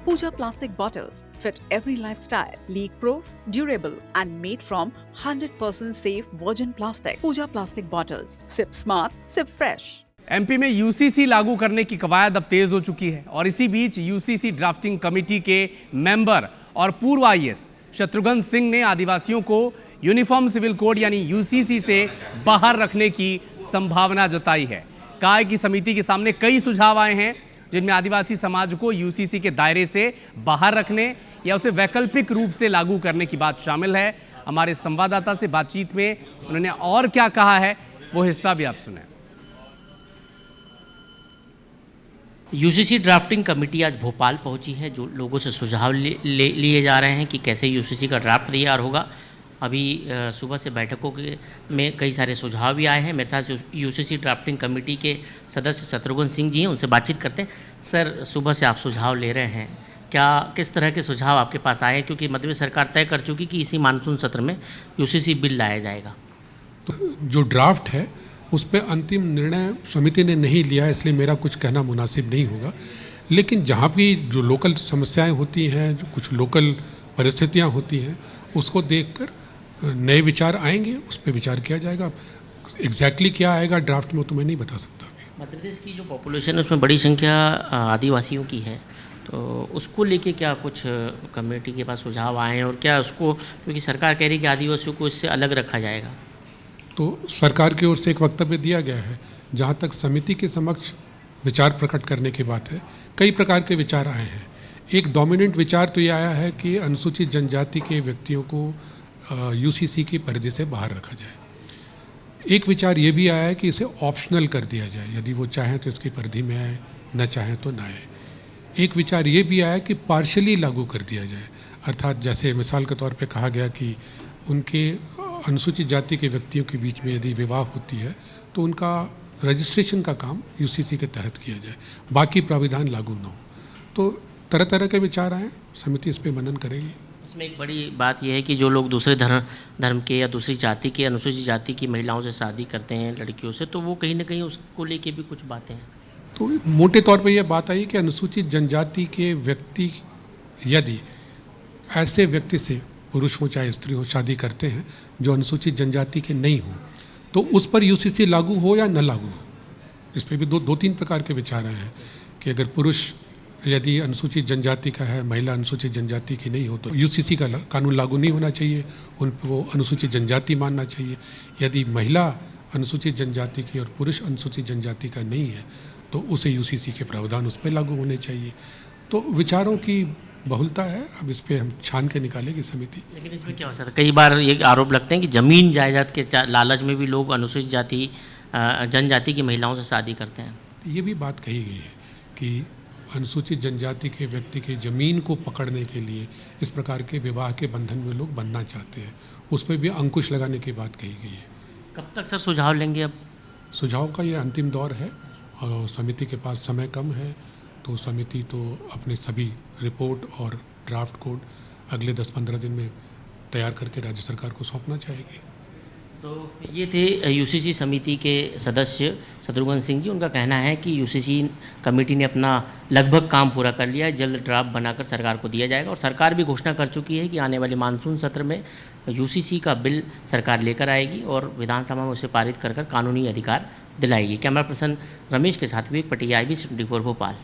Pooja plastic bottles fit every lifestyle, leak-proof, durable and made from 100% safe virgin plastic. Pooja plastic bottles. Sip smart, sip fresh. MP में UCC लागू करने की कवायद अब तेज हो चुकी है और इसी बीच यूसीसी ड्राफ्टिंग कमेटी के मेंबर और पूर्व आईएएस शत्रुघ्न सिंह ने आदिवासियों को यूनिफॉर्म सिविल कोड यानी यूसीसी से बाहर रखने की संभावना जताई है। काय की समिति के सामने कई सुझाव आए हैं जिनमें आदिवासी समाज को यूसीसी के दायरे से बाहर रखने या उसे वैकल्पिक रूप से लागू करने की बात शामिल है। हमारे संवाददाता से बातचीत में उन्होंने और क्या कहा है वो हिस्सा भी आप सुने। यूसीसी ड्राफ्टिंग कमेटी आज भोपाल पहुंची है, जो लोगों से सुझाव लिए जा रहे हैं कि कैसे यूसीसी का ड्राफ्ट तैयार होगा। अभी सुबह से बैठकों के में कई सारे सुझाव भी आए हैं। मेरे साथ यूसीसी ड्राफ्टिंग कमेटी के सदस्य शत्रुघ्न सिंह जी हैं, उनसे बातचीत करते हैं। सर, सुबह से आप सुझाव ले रहे हैं, क्या किस तरह के सुझाव आपके पास आए हैं? क्योंकि मध्य प्रदेश सरकार तय कर चुकी कि इसी मानसून सत्र में यूसीसी बिल लाया जाएगा। तो जो ड्राफ्ट है उस पर अंतिम निर्णय समिति ने नहीं लिया, इसलिए मेरा कुछ कहना मुनासिब नहीं होगा। लेकिन जहाँ भी जो लोकल समस्याएं होती हैं, जो कुछ लोकल परिस्थितियां होती हैं, उसको देखकर नए विचार आएंगे, उस पर विचार किया जाएगा। एग्जैक्टली क्या आएगा ड्राफ्ट में तो मैं नहीं बता सकता अभी। मध्य प्रदेश की जो पॉपुलेशन है उसमें बड़ी संख्या आदिवासियों की है, तो उसको लेके क्या कुछ कमेटी के पास सुझाव आए हैं और क्या उसको, क्योंकि सरकार कह रही है कि आदिवासियों को इससे अलग रखा जाएगा। तो सरकार की ओर से एक वक्तव्य दिया गया है। जहाँ तक समिति के समक्ष विचार प्रकट करने की बात है, कई प्रकार के विचार आए हैं। एक डोमिनेंट विचार तो ये आया है कि अनुसूचित जनजाति के व्यक्तियों को यूसीसी की परिधि से बाहर रखा जाए। एक विचार ये भी आया है कि इसे ऑप्शनल कर दिया जाए, यदि वो चाहें तो इसकी परिधि में आए, न चाहें तो ना आए। एक विचार ये भी आया कि पार्शली लागू कर दिया जाए, अर्थात जैसे मिसाल के तौर पे कहा गया कि उनके अनुसूचित जाति के व्यक्तियों के बीच में यदि विवाह होती है तो उनका रजिस्ट्रेशन का काम यूसीसी के तहत किया जाए, बाकी प्राविधान लागू न हो। तो तरह तरह के विचार आए, समिति इस पर मनन करेगी। इसमें एक बड़ी बात यह है कि जो लोग दूसरे धर्म के या दूसरी जाति के, अनुसूचित जाति की महिलाओं से शादी करते हैं, लड़कियों से, तो वो कहीं ना कहीं उसको लेके भी कुछ बातें हैं। तो मोटे तौर पे यह बात आई कि अनुसूचित जनजाति के व्यक्ति यदि ऐसे व्यक्ति से, पुरुष हो चाहे स्त्री हो, शादी करते हैं जो अनुसूचित जनजाति के नहीं हो, तो उस पर यूसीसी लागू हो या न लागू हो। इस पर भी दो तीन प्रकार के विचार आए हैं कि अगर पुरुष यदि अनुसूचित जनजाति का है, महिला अनुसूचित जनजाति की नहीं हो, तो यूसीसी का कानून लागू नहीं होना चाहिए, उन पर वो अनुसूचित जनजाति मानना चाहिए। यदि महिला अनुसूचित जनजाति की और पुरुष अनुसूचित जनजाति का नहीं है तो उसे यूसीसी के प्रावधान उस पर लागू होने चाहिए। तो विचारों की बहुलता है, अब इस पर हम छान के निकालेगी समिति। लेकिन इसमें क्या हो सकता है, कई बार ये आरोप लगते हैं कि ज़मीन जायदाद के लालच में भी लोग अनुसूचित जाति जनजाति की महिलाओं से शादी करते हैं। ये भी बात कही गई है कि अनुसूचित जनजाति के व्यक्ति की ज़मीन को पकड़ने के लिए इस प्रकार के विवाह के बंधन में लोग बनना चाहते हैं, उस पर भी अंकुश लगाने की बात कही गई है। कब तक सर सुझाव लेंगे? अब सुझाव का ये अंतिम दौर है और समिति के पास समय कम है, तो समिति तो अपने सभी रिपोर्ट और ड्राफ्ट कोड अगले 10-15 दिन में तैयार करके राज्य सरकार को सौंपना चाहेगी। तो ये थे यूसीसी समिति के सदस्य शत्रुघ्न सिंह जी। उनका कहना है कि यूसीसी कमेटी ने अपना लगभग काम पूरा कर लिया है, जल्द ड्राफ्ट बनाकर सरकार को दिया जाएगा और सरकार भी घोषणा कर चुकी है कि आने वाले मानसून सत्र में यूसीसी का बिल सरकार लेकर आएगी और विधानसभा में उसे पारित कर कानूनी अधिकार दिलाएगी। कैमरा पर्सन रमेश के साथ विवेक पटिया, IBC 24 भोपाल।